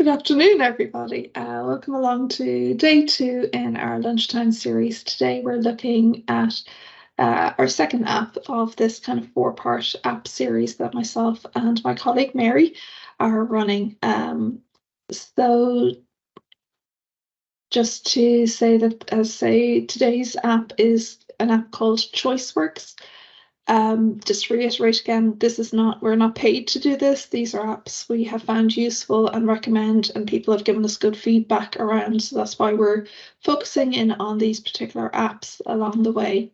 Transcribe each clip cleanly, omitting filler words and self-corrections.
Good afternoon, everybody. Welcome along to day 2 in our lunchtime series. Today we're looking at our second app of this kind of 4-part app series that myself and my colleague Mary are running. So just to say that, today's app is an app called ChoiceWorks. Just to reiterate again, we're not paid to do this. These are apps we have found useful and recommend, and people have given us good feedback around. So that's why we're focusing in on these particular apps along the way.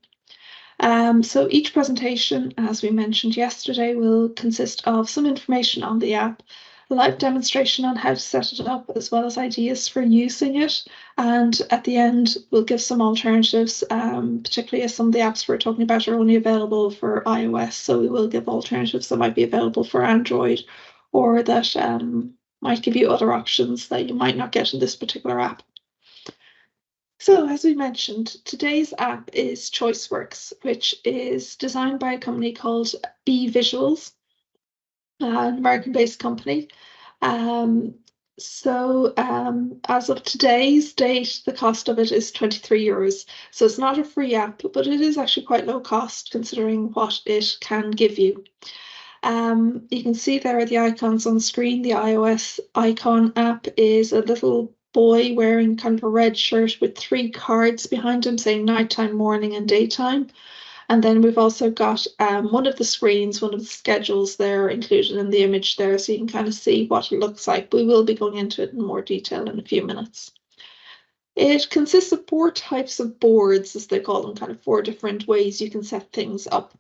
So each presentation, as we mentioned yesterday, will consist of some information on the app, a live demonstration on how to set it up, as well as ideas for using it. And at the end, we'll give some alternatives, particularly as some of the apps we're talking about are only available for iOS. So we will give alternatives that might be available for Android, or that might give you other options that you might not get in this particular app. So, as we mentioned, today's app is ChoiceWorks, which is designed by a company called B Visuals, an American-based company. As of today's date, the cost of it is €23. So it's not a free app, but it is actually quite low cost considering what it can give you. You can see there are the icons on screen. The iOS icon app is a little boy wearing kind of a red shirt with 3 cards behind him saying nighttime, morning, and daytime. And then we've also got one of the schedules there included in the image there, so you can kind of see what it looks like. We will be going into it in more detail in a few minutes. It consists of 4 types of boards, as they call them, kind of 4 different ways you can set things up.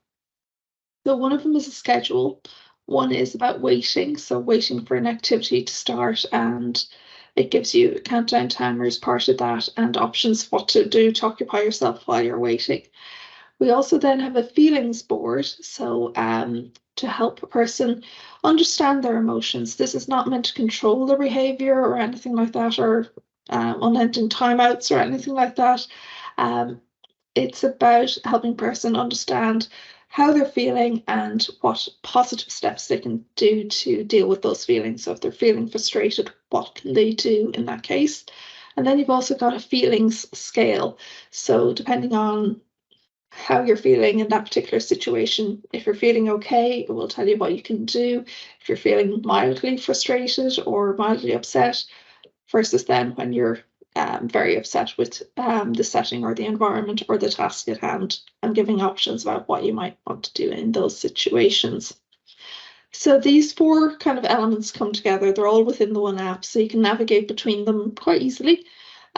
So one of them is a schedule. One is about waiting, so waiting for an activity to start, and it gives you countdown timers, part of that, and options what to do to occupy yourself while you're waiting. We also then have a feelings board, so to help a person understand their emotions. This is not meant to control their behavior or anything like that, or unending timeouts or anything like that. It's about helping a person understand how they're feeling and what positive steps they can do to deal with those feelings. So if they're feeling frustrated, what can they do in that case? And then you've also got a feelings scale. So depending on how you're feeling in that particular situation, if you're feeling okay, it will tell you what you can do. If you're feeling mildly frustrated or mildly upset, versus then when you're very upset with the setting or the environment or the task at hand, and giving options about what you might want to do in those situations. So these 4 kind of elements come together. They're all within the one app, so you can navigate between them quite easily.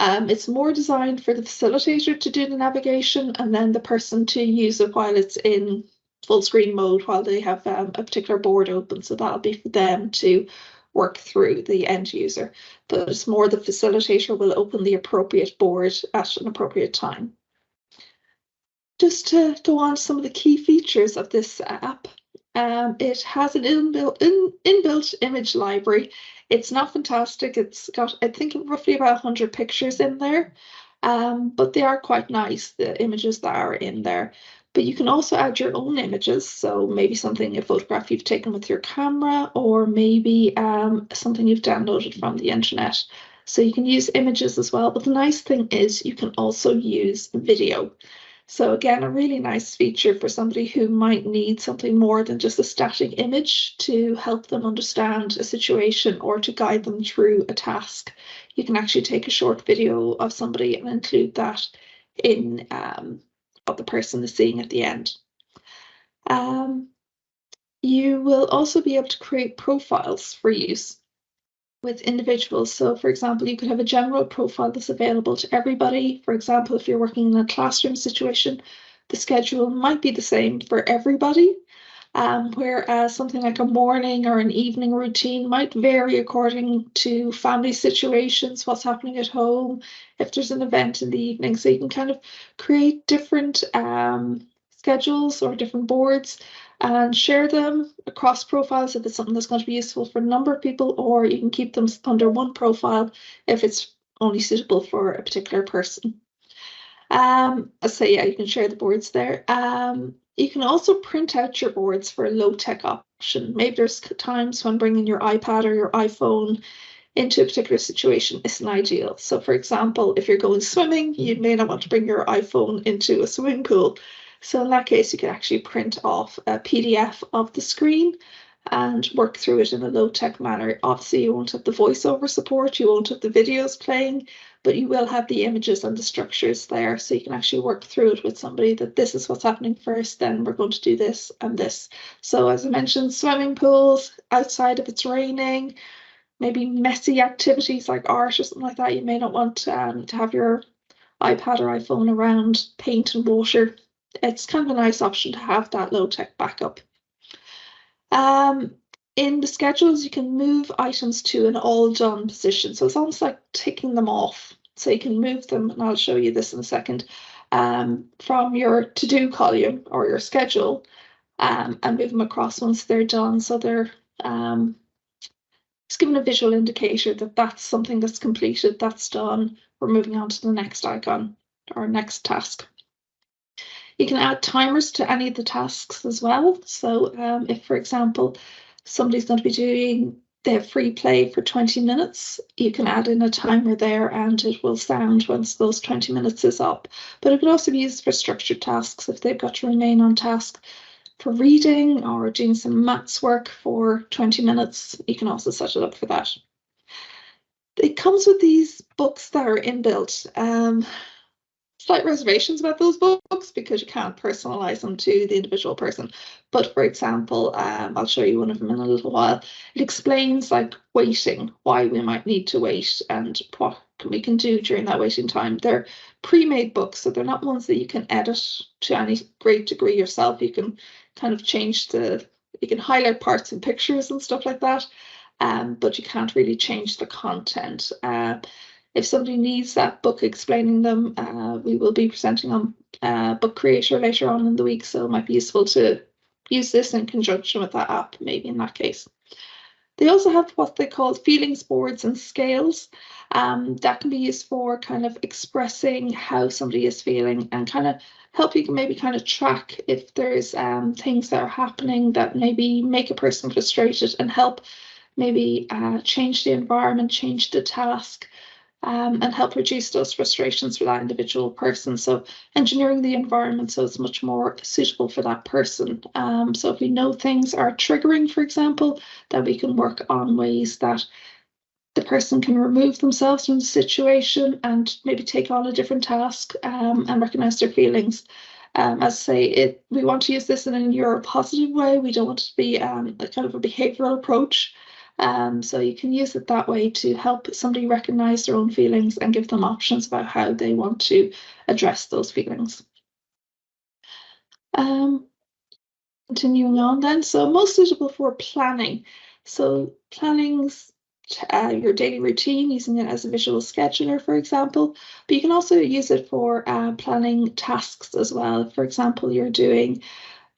It's more designed for the facilitator to do the navigation, and then the person to use it while it's in full screen mode, while they have a particular board open. So that'll be for them to work through, the end user. But it's more the facilitator will open the appropriate board at an appropriate time. Just to go on to some of the key features of this app, it has an inbuilt image library. It's not fantastic. It's got, I think, roughly about 100 pictures in there, but they are quite nice, the images that are in there. But you can also add your own images, so maybe a photograph you've taken with your camera, or maybe something you've downloaded from the internet. So you can use images as well, but the nice thing is you can also use video. So again, a really nice feature for somebody who might need something more than just a static image to help them understand a situation or to guide them through a task. You can actually take a short video of somebody and include that in what the person is seeing at the end. You will also be able to create profiles for use with individuals. So for example, you could have a general profile that's available to everybody. For example, if you're working in a classroom situation, the schedule might be the same for everybody, whereas something like a morning or an evening routine might vary according to family situations, what's happening at home, if there's an event in the evening. So you can kind of create different schedules or different boards and share them across profiles if it's something that's going to be useful for a number of people, or you can keep them under one profile if it's only suitable for a particular person. So yeah, you can share the boards there. You can also print out your boards for a low-tech option. Maybe there's times when bringing your iPad or your iPhone into a particular situation isn't ideal. So for example, if you're going swimming, you may not want to bring your iPhone into a swimming pool. So in that case, you could actually print off a PDF of the screen and work through it in a low-tech manner. Obviously, you won't have the voiceover support, you won't have the videos playing, but you will have the images and the structures there, so you can actually work through it with somebody that this is what's happening first, then we're going to do this and this. So as I mentioned, swimming pools, outside if it's raining, maybe messy activities like art or something like that. You may not want to have your iPad or iPhone around paint and water. It's kind of a nice option to have that low-tech backup. In the schedules, you can move items to an all done position. So it's almost like ticking them off. So you can move them, and I'll show you this in a second, from your to-do column or your schedule, and move them across once they're done. So they're it's given a visual indicator that that's something that's completed, that's done. We're moving on to the next icon or next task. You can add timers to any of the tasks as well. So if, for example, somebody's going to be doing their free play for 20 minutes, you can add in a timer there and it will sound once those 20 minutes is up. But it can also be used for structured tasks if they've got to remain on task for reading or doing some maths work for 20 minutes. You can also set it up for that. It comes with these books that are inbuilt. Slight reservations about those books because you can't personalize them to the individual person. But for example, I'll show you one of them in a little while. It explains like waiting, why we might need to wait and what we can do during that waiting time. They're pre-made books, so they're not ones that you can edit to any great degree yourself. You can kind of you can highlight parts and pictures and stuff like that, but you can't really change the content. If somebody needs that book explaining them, we will be presenting on Book Creator later on in the week, so it might be useful to use this in conjunction with that app, maybe in that case. They also have what they call feelings boards and scales. That can be used for kind of expressing how somebody is feeling and kind of help you maybe kind of track if there's things that are happening that maybe make a person frustrated and help maybe change the environment, change the task, and help reduce those frustrations for that individual person. So engineering the environment so it's much more suitable for that person. So if we know things are triggering, for example, that we can work on ways that the person can remove themselves from the situation and maybe take on a different task and recognize their feelings. As I say, we want to use this in a neuropositive way. We don't want it to be a kind of a behavioral approach. So you can use it that way to help somebody recognize their own feelings and give them options about how they want to address those feelings. Continuing on then, so most suitable for planning. So planning's your daily routine, using it as a visual scheduler, for example, but you can also use it for planning tasks as well. For example, you're doing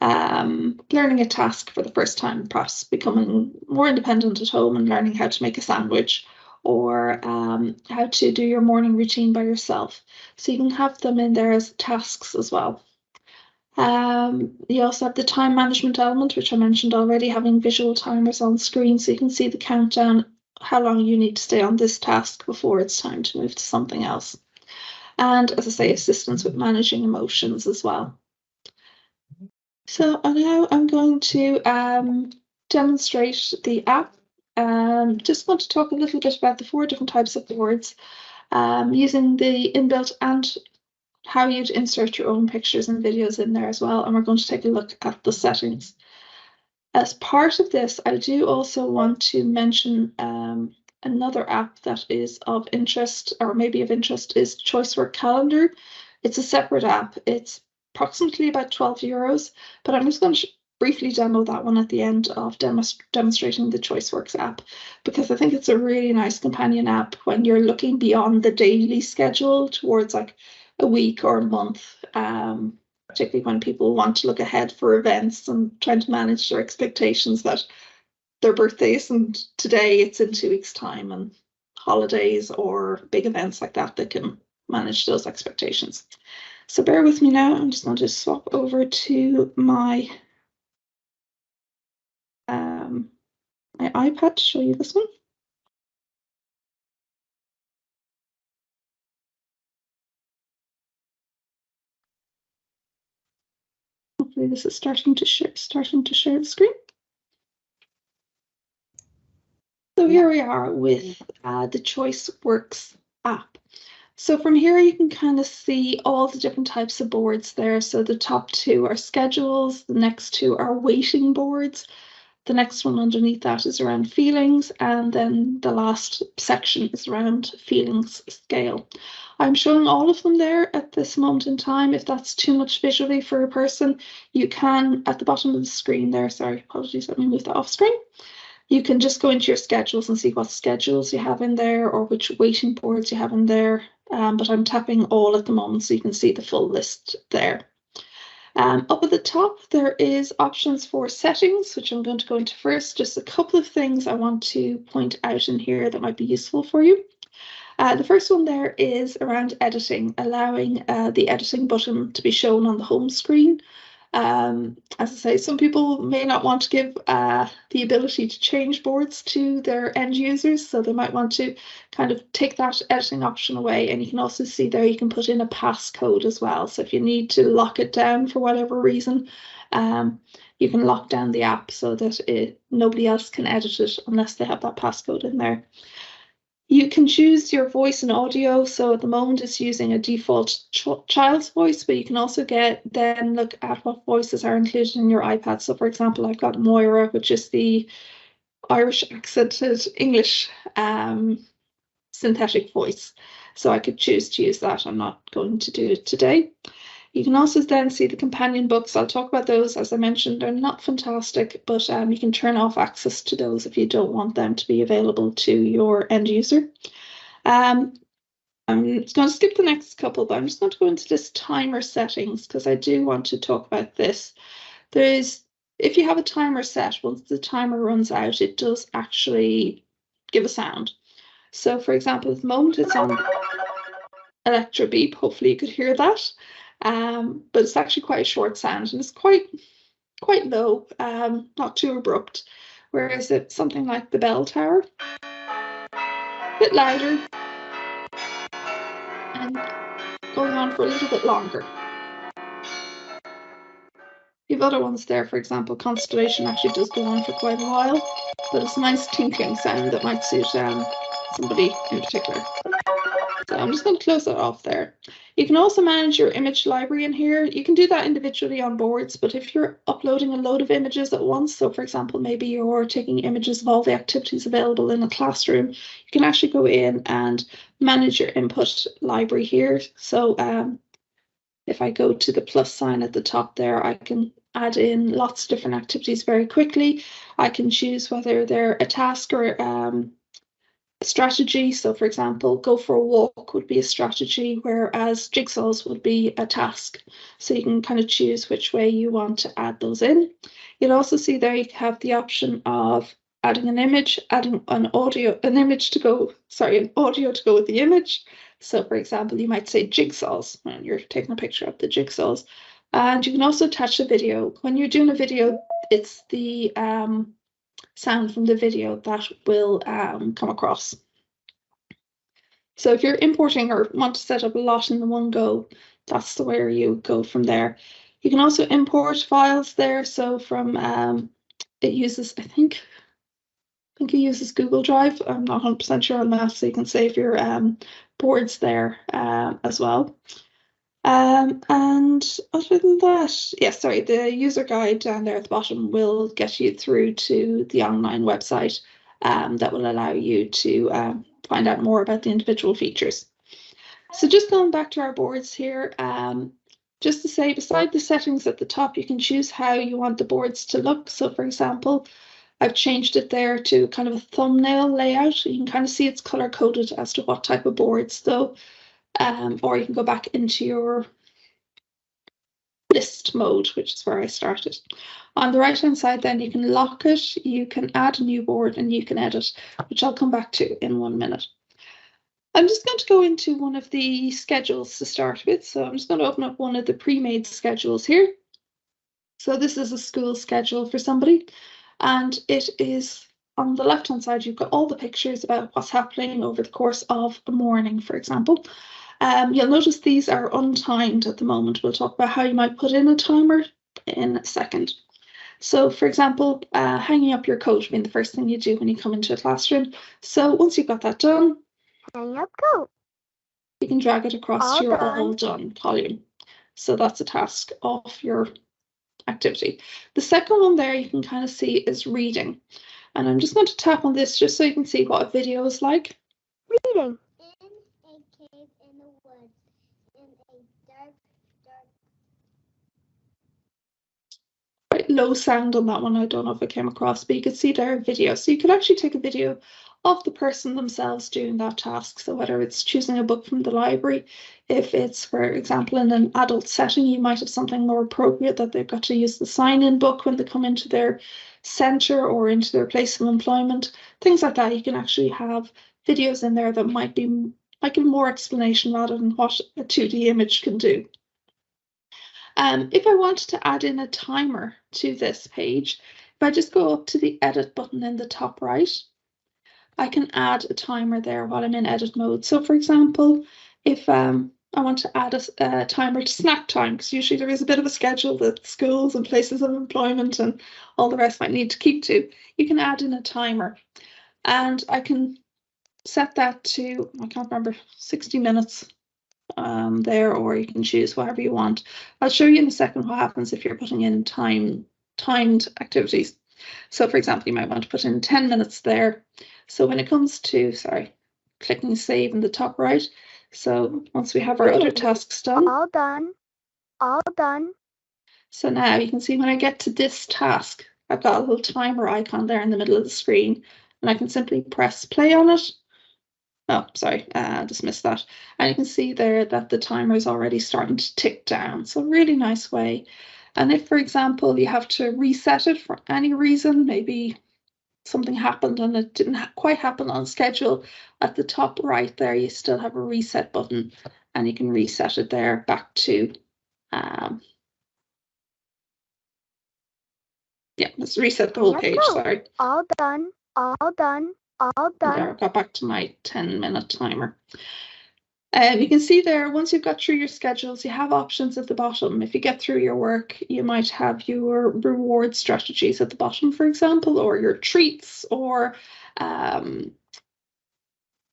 learning a task for the first time, perhaps becoming more independent at home and learning how to make a sandwich or how to do your morning routine by yourself. So you can have them in there as tasks as well. You also have the time management element, which I mentioned already, having visual timers on screen so you can see the countdown, how long you need to stay on this task before it's time to move to something else. And as I say, assistance with managing emotions as well. So now I'm going to demonstrate the app. Just want to talk a little bit about the 4 different types of boards, using the inbuilt and how you'd insert your own pictures and videos in there as well. And we're going to take a look at the settings. As part of this, I do also want to mention another app that is of interest, or maybe of interest, is ChoiceWorks Calendar. It's a separate app. It's approximately about €12, but I'm just going to briefly demo that one at the end of demonstrating the ChoiceWorks app, because I think it's a really nice companion app when you're looking beyond the daily schedule towards like a week or a month, particularly when people want to look ahead for events and trying to manage their expectations that their birthdays and today it's in 2 weeks' time, and holidays or big events like that, they can manage those expectations. So bear with me now. I'm just going to swap over to my my iPad to show you this one. Hopefully this is starting to share the screen. So here we are with the ChoiceWorks app. So from here you can kind of see all the different types of boards there. So the top two are schedules, the next two are weighting boards, the next one underneath that is around feelings, and then the last section is around feelings scale. I'm showing all of them there at this moment in time. If that's too much visually for a person, you can, at the bottom of the screen there, sorry, apologies, let me move that off screen. You can just go into your schedules and see what schedules you have in there or which weighting boards you have in there. But I'm tapping all at the moment so you can see the full list there. Up at the top, there is options for settings, which I'm going to go into first. Just a couple of things I want to point out in here that might be useful for you. The first one there is around editing, allowing the editing button to be shown on the home screen. As I say, some people may not want to give the ability to change boards to their end users, so they might want to kind of take that editing option away. And you can also see there you can put in a passcode as well. So if you need to lock it down for whatever reason, you can lock down the app so that nobody else can edit it unless they have that passcode in there. You can choose your voice and audio. So at the moment it's using a default child's voice, but you can also then look at what voices are included in your iPad. So for example, I've got Moira, which is the Irish accented English synthetic voice. So I could choose to use that. I'm not going to do it today. You can also then see the companion books. I'll talk about those. As I mentioned, they're not fantastic, but you can turn off access to those if you don't want them to be available to your end user. I'm going to skip the next couple, but I'm just going to go into this timer settings because I do want to talk about this. If you have a timer set, once the timer runs out, it does actually give a sound. So for example, at the moment it's on electro beep. Hopefully you could hear that. But it's actually quite a short sound and it's quite low, not too abrupt. Whereas it's something like the bell tower, a bit louder and going on for a little bit longer. You have other ones there, for example, Constellation actually does go on for quite a while, but it's a nice tinkling sound that might suit somebody in particular. So I'm just going to close that off there. You can also manage your image library in here. You can do that individually on boards, but if you're uploading a load of images at once, so for example, maybe you're taking images of all the activities available in a classroom, you can actually go in and manage your input library here. So if I go to the plus sign at the top there, I can add in lots of different activities very quickly. I can choose whether they're a task or a strategy. So for example, go for a walk would be a strategy, whereas jigsaws would be a task. So you can kind of choose which way you want to add those in. You'll also see there you have the option of adding an image, adding an audio to go with the image. So for example, you might say jigsaws when you're taking a picture of the jigsaws. And you can also attach a video. When you're doing a video, it's the sound from the video that will come across. So if you're importing or want to set up a lot in the one go, that's the way you go from there. You can also import files there. So from it uses, I think it uses Google Drive. I'm not 100% sure on that. So you can save your boards there as well. And other than that, yeah, sorry, the user guide down there at the bottom will get you through to the online website that will allow you to find out more about the individual features. So just going back to our boards here, just to say, beside the settings at the top, you can choose how you want the boards to look. So for example, I've changed it there to kind of a thumbnail layout. You can kind of see it's color coded as to what type of boards though. Or you can go back into your list mode, which is where I started. On the right hand side then you can lock it, you can add a new board and you can edit, which I'll come back to in 1 minute. I'm just going to go into one of the schedules to start with. So I'm just going to open up one of the pre-made schedules here. So this is a school schedule for somebody and it is on the left hand side, you've got all the pictures about what's happening over the course of a morning, for example. You'll notice these are untimed at the moment. We'll talk about how you might put in a timer in a second. So, for example, hanging up your coat being the first thing you do when you come into a classroom. So once you've got that done, hang up coat. You can drag it across to your all done column. So that's a task of your activity. The second one there you can kind of see is reading. And I'm just going to tap on this just so you can see what a video is like. Reading. In a cave in the woods, in a dark Quite low sound on that one. I don't know if it came across, but you could see there a video. So you could actually take a video of the person themselves doing that task. So whether it's choosing a book from the library, if it's, for example, in an adult setting, you might have something more appropriate that they've got to use the sign-in book when they come into their centre or into their place of employment, things like that. You can actually have videos in there that might give more explanation rather than what a 2D image can do. If I wanted to add in a timer to this page, if I just go up to the edit button in the top right, I can add a timer there while I'm in edit mode. So for example, if I want to add a timer to snack time, because usually there is a bit of a schedule that schools and places of employment and all the rest might need to keep to, you can add in a timer. And I can set that to, I can't remember, 60 minutes. There, or you can choose whatever you want. I'll show you in a second what happens if you're putting in timed activities. So for example, you might want to put in 10 minutes there. So when it comes to, clicking save in the top right. So once we have our other tasks done. All done. All done. So now you can see when I get to this task, I've got a little timer icon there in the middle of the screen, and I can simply press play on it. Oh, sorry, dismiss that. And you can see there that the timer is already starting to tick down. So really nice way. And if, for example, you have to reset it for any reason, maybe something happened and it didn't quite happen on schedule, at the top right there, you still have a reset button and you can reset it there back to, let's reset the whole page, sorry. All done, all done, all done. There, I got back to my 10-minute timer. You can see there, once you've got through your schedules, you have options at the bottom. If you get through your work, you might have your reward strategies at the bottom, for example, or your treats, or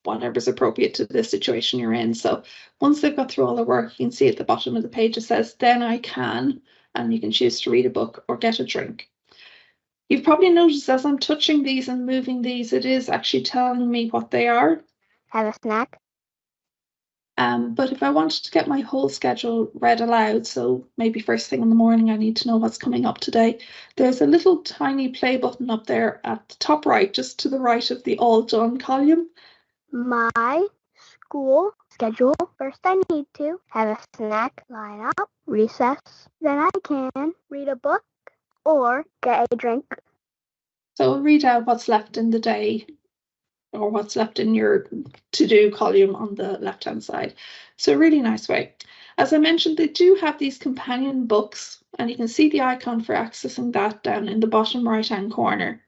whatever's appropriate to the situation you're in. So once they've got through all the work, you can see at the bottom of the page, it says, then I can, and you can choose to read a book or get a drink. You've probably noticed as I'm touching these and moving these, it is actually telling me what they are. Have a snack. But if I wanted to get my whole schedule read aloud, so maybe first thing in the morning, I need to know what's coming up today, there's a little tiny play button up there at the top right, just to the right of the all done column. My school schedule. First I need to have a snack, line up, recess. Then I can read a book or get a drink. So read out what's left in the day or what's left in your to-do column on the left-hand side. So a really nice way. As I mentioned, they do have these companion books, and you can see the icon for accessing that down in the bottom right-hand corner.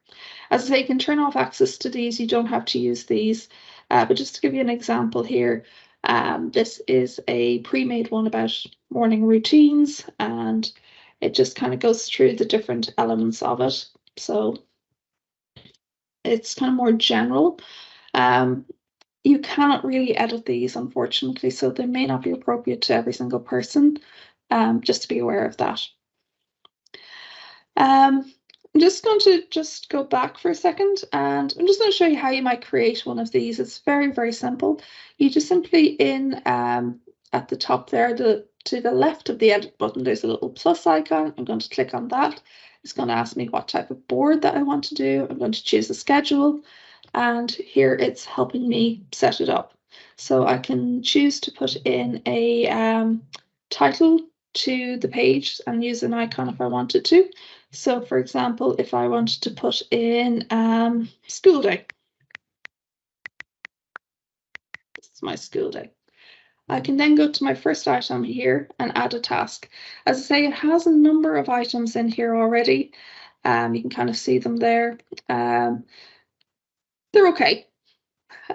As I say, you can turn off access to these. You don't have to use these. But just to give you an example here, this is a pre-made one about morning routines, and it just kind of goes through the different elements of it. So it's kind of more general. You cannot really edit these, unfortunately, so they may not be appropriate to every single person, just to be aware of that. I'm just going to go back for a second, and I'm just going to show you how you might create one of these. It's very, very simple. You just simply at the top there, to the left of the edit button, there's a little plus icon. I'm going to click on that. It's going to ask me what type of board that I want to do. I'm going to choose a schedule, and here it's helping me set it up. So I can choose to put in a title to the page and use an icon if I wanted to. So for example, if I wanted to put in school day, this is my school day. I can then go to my first item here and add a task. As I say, it has a number of items in here already. You can kind of see them there. They're okay,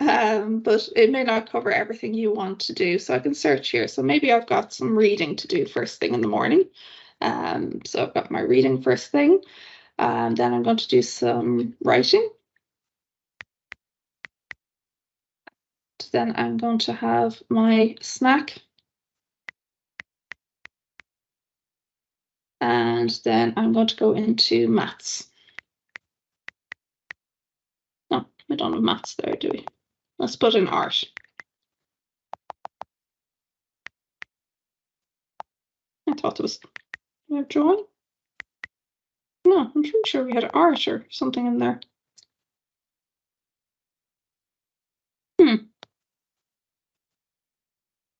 but it may not cover everything you want to do. So I can search here. So maybe I've got some reading to do first thing in the morning. So I've got my reading first thing, and then I'm going to do some writing. Then I'm going to have my snack. And then I'm going to go into maths. No, we don't have maths there, do we? Let's put in art. I thought there was drawing. No, I'm pretty sure we had art or something in there.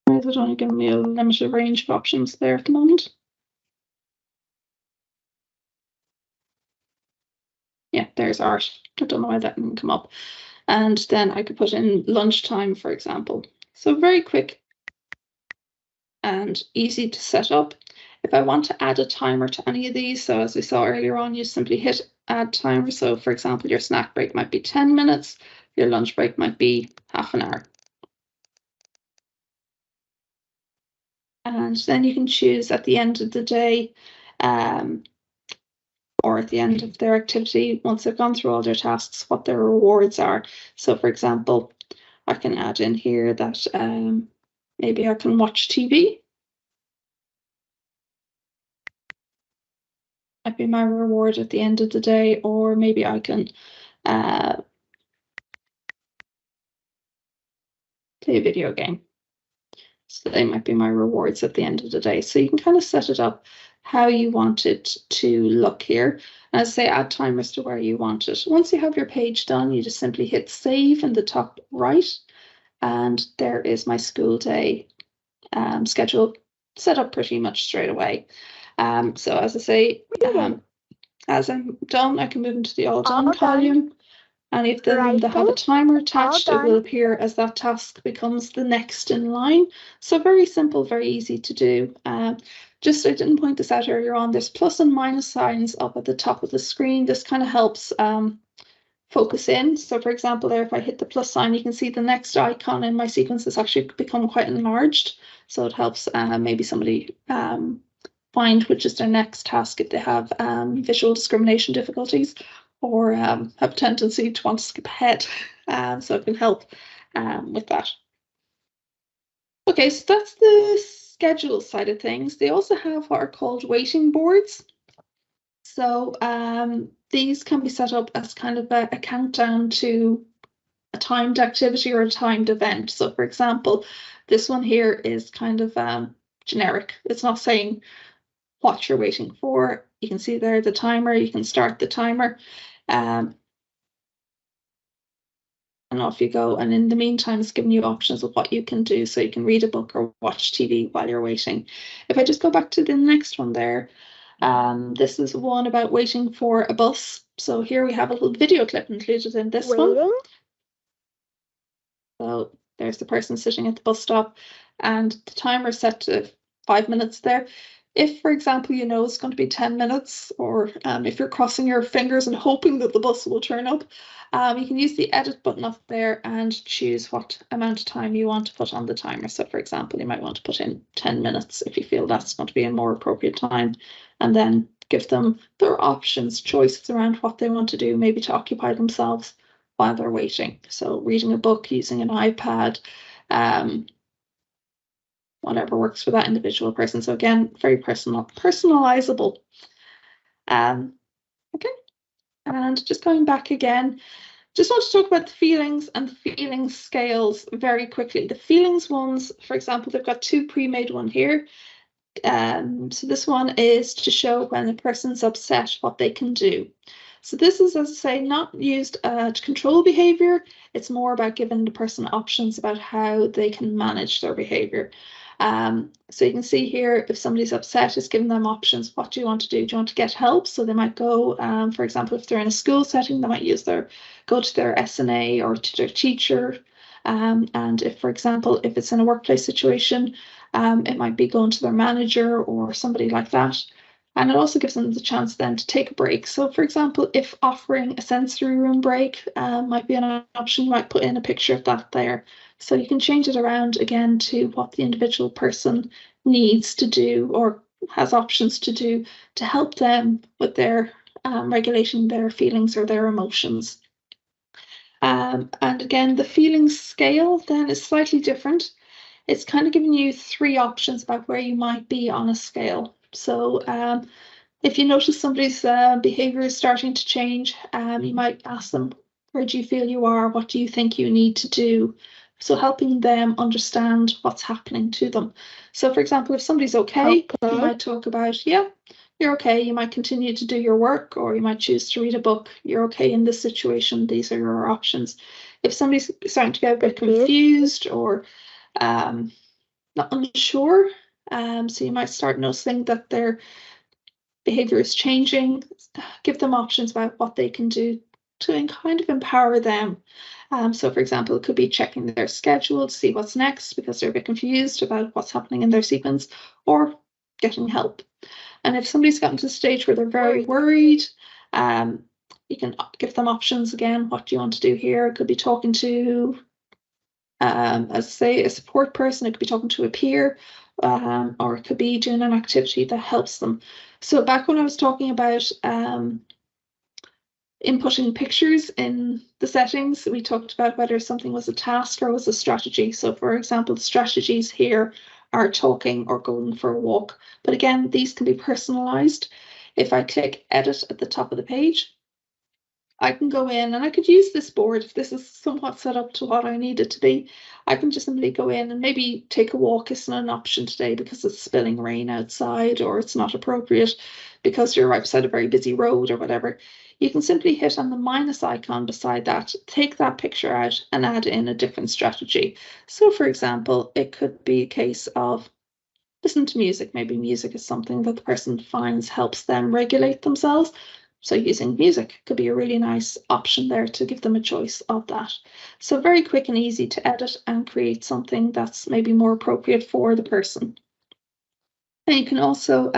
Why is it only giving me a limited range of options there at the moment? Yeah, there's art. I don't know why that didn't come up. And then I could put in lunchtime, for example. So very quick and easy to set up. If I want to add a timer to any of these, so as we saw earlier on, you simply hit add timer. So for example, your snack break might be 10 minutes, your lunch break might be half an hour. And then you can choose at the end of the day, or at the end of their activity, once they've gone through all their tasks, what their rewards are. So for example, I can add in here that maybe I can watch TV. Might be my reward at the end of the day, or maybe I can play a video game. So they might be my rewards at the end of the day. So you can kind of set it up how you want it to look here. And as I say, add timers to where you want it. Once you have your page done, you just simply hit save in the top right. And there is my school day schedule set up pretty much straight away. So as I say, as I'm done, I can move into the all done column. And if then they have a timer attached, it will appear as that task becomes the next in line. So very simple, very easy to do. Just I didn't point this out earlier on, there's plus and minus signs up at the top of the screen. This kind of helps focus in. So for example, there, if I hit the plus sign, you can see the next icon in my sequence has actually become quite enlarged. So it helps maybe somebody find which is their next task if they have visual discrimination difficulties, or have a tendency to want to skip ahead. So it can help with that. Okay, so that's the schedule side of things. They also have what are called waiting boards. So these can be set up as kind of a countdown to a timed activity or a timed event. So for example, this one here is kind of generic. It's not saying what you're waiting for. You can see there the timer, you can start the timer. And off you go. And in the meantime, it's giving you options of what you can do. So you can read a book or watch TV while you're waiting. If I just go back to the next one there, this is one about waiting for a bus. So here we have a little video clip included in this one. So there's the person sitting at the bus stop, and the timer set to 5 minutes there. If, for example, you know it's going to be 10 minutes, or if you're crossing your fingers and hoping that the bus will turn up, you can use the edit button up there and choose what amount of time you want to put on the timer. So for example, you might want to put in 10 minutes if you feel that's going to be a more appropriate time, and then give them their options, choices around what they want to do, maybe to occupy themselves while they're waiting. So reading a book, using an iPad, whatever works for that individual person. So again, very personalizable. Okay, and just going back again, just want to talk about the feelings and the feelings scales very quickly. The feelings ones, for example, they've got two pre-made one here. So this one is to show when a person's upset, what they can do. So this is, as I say, not used to control behavior. It's more about giving the person options about how they can manage their behavior. So you can see here, if somebody's upset, it's giving them options. What do you want to do? Do you want to get help? So they might go, for example, if they're in a school setting, they might go to their SNA or to their teacher. And if, for example, if it's in a workplace situation, it might be going to their manager or somebody like that. And it also gives them the chance then to take a break. So for example, if offering a sensory room break might be an option, you might put in a picture of that there. So you can change it around again to what the individual person needs to do or has options to do to help them with their regulating their feelings or their emotions. And again, the feelings scale then is slightly different. It's kind of giving you 3 options about where you might be on a scale. So if you notice somebody's behavior is starting to change, you might ask them, where do you feel you are? What do you think you need to do? So helping them understand what's happening to them. So for example, if somebody's okay, you might talk about, yeah, you're okay. You might continue to do your work, or you might choose to read a book. You're okay in this situation. These are your options. If somebody's starting to get a bit confused or not unsure, so you might start noticing that their behavior is changing, give them options about what they can do to kind of empower them. So for example, it could be checking their schedule to see what's next because they're a bit confused about what's happening in their sequence, or getting help. And if somebody's gotten to the stage where they're very worried, you can give them options again. What do you want to do here? It could be talking to, as I say, a support person. It could be talking to a peer, or it could be doing an activity that helps them. So back when I was talking about inputting pictures in the settings, we talked about whether something was a task or was a strategy. So for example, the strategies here are talking or going for a walk. But again, these can be personalized. If I click edit at the top of the page, I can go in and I could use this board if this is somewhat set up to what I need it to be. I can just simply go in and maybe take a walk isn't an option today because it's spilling rain outside, or it's not appropriate because you're right beside a very busy road or whatever. You can simply hit on the minus icon beside that, take that picture out and add in a different strategy. So for example, it could be a case of listen to music. Maybe music is something that the person finds helps them regulate themselves. So using music could be a really nice option there to give them a choice of that. So very quick and easy to edit and create something that's maybe more appropriate for the person. And you can also,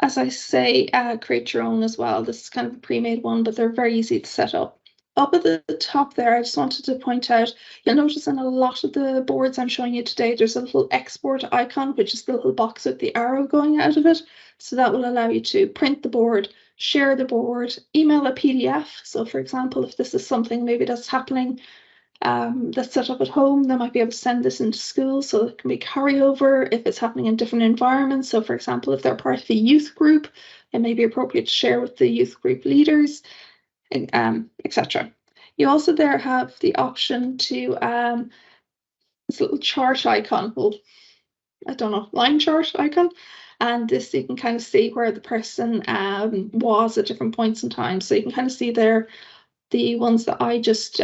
as I say, create your own as well. This is kind of a pre-made one, but they're very easy to set up. Up at the top there, I just wanted to point out, you'll notice in a lot of the boards I'm showing you today, there's a little export icon, which is the little box with the arrow going out of it. So that will allow you to print the board, share the board, email a PDF. So for example, if this is something maybe that's happening that's set up at home, they might be able to send this into school, so it can be carryover if it's happening in different environments. So for example, if they're part of a youth group, it may be appropriate to share with the youth group leaders, etc. You also there have the option to this little chart icon, well, I don't know, line chart icon, and this you can kind of see where the person was at different points in time. So you can kind of see there the ones that I just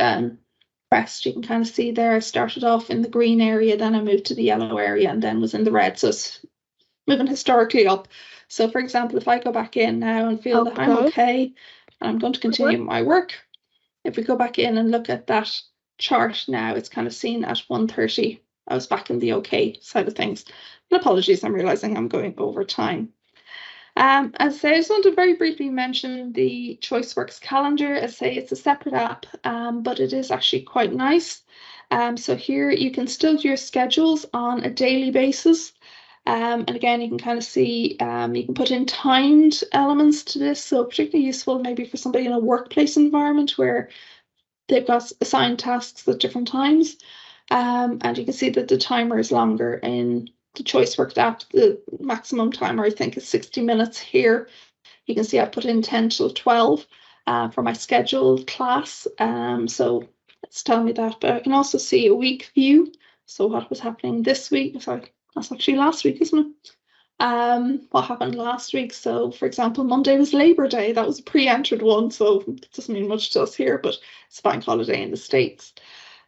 pressed. You can kind of see there I started off in the green area, then I moved to the yellow area, and then was in the red. So it's moving historically up. So for example, if I go back in now and feel that I'm okay, and I'm going to continue my work, if we go back in and look at that chart now, it's kind of seen at 1:30. I was back in the okay side of things. And apologies, I'm realizing I'm going over time. As I say, I just want to very briefly mention the ChoiceWorks Calendar. As I say, it's a separate app, but it is actually quite nice. So here you can still do your schedules on a daily basis. And again, you can kind of see, you can put in timed elements to this. So particularly useful maybe for somebody in a workplace environment where they've got assigned tasks at different times. And you can see that the timer is longer in the ChoiceWorks app. The maximum timer, I think, is 60 minutes here. You can see I put in 10 till 12 for my scheduled class. So it's telling me that, but I can also see a week view. So what was happening this week? Sorry, that's actually last week, isn't it? What happened last week? So for example, Monday was Labor Day. That was a pre-entered one, so it doesn't mean much to us here, but it's a bank holiday in the States.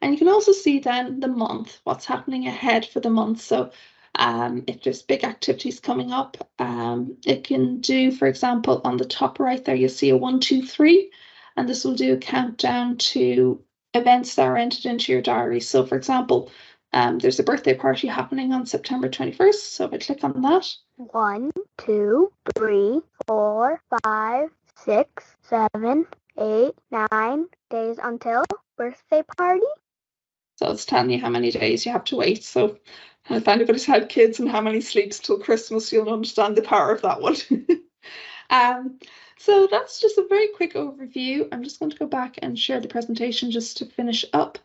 And you can also see then the month, what's happening ahead for the month. So if there's big activities coming up, it can do, for example, on the top right there, you'll see a 1, 2, 3, and this will do a countdown to events that are entered into your diary. So for example, there's a birthday party happening on September 21st. So if I click on that. 1, 2, 3, 4, 5, 6, 7, 8, 9 days until birthday party. So it's telling you how many days you have to wait. So if anybody's had kids and how many sleeps till Christmas, you'll understand the power of that one. So that's just a very quick overview. I'm just going to go back and share the presentation just to finish up.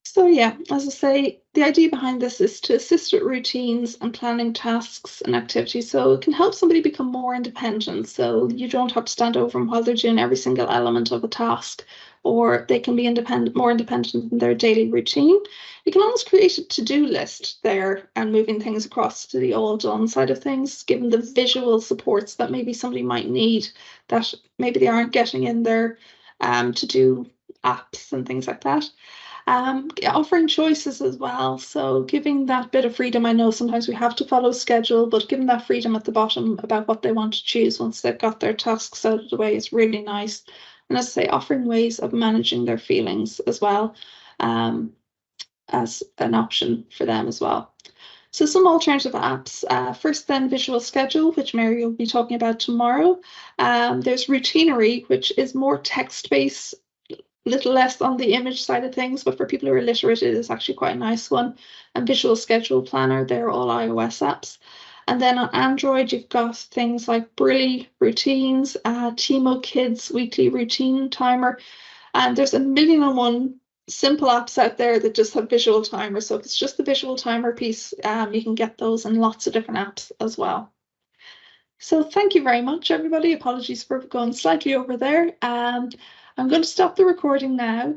So yeah, as I say, the idea behind this is to assist with routines and planning tasks and activities, so it can help somebody become more independent, so you don't have to stand over them while they're doing every single element of a task, or they can be more independent in their daily routine. You can almost create a to-do list there and moving things across to the all done side of things, given the visual supports that maybe somebody might need that maybe they aren't getting in their to-do apps and things like that. Offering choices as well. So giving that bit of freedom. I know sometimes we have to follow schedule, but giving that freedom at the bottom about what they want to choose once they've got their tasks out of the way is really nice. And as I say, offering ways of managing their feelings as well, as an option for them as well. So some alternative apps. First then Visual Schedule, which Mary will be talking about tomorrow. There's Routinery, which is more text-based, little less on the image side of things, but for people who are literate, it is actually quite a nice one. And Visual Schedule Planner, they're all iOS apps. And then on Android, you've got things like Brilly Routines, Timo Kids Weekly Routine Timer, and there's a million and one simple apps out there that just have visual timers. So if it's just the visual timer piece, you can get those in lots of different apps as well. So thank you very much, everybody. Apologies for going slightly over there. I'm going to stop the recording now.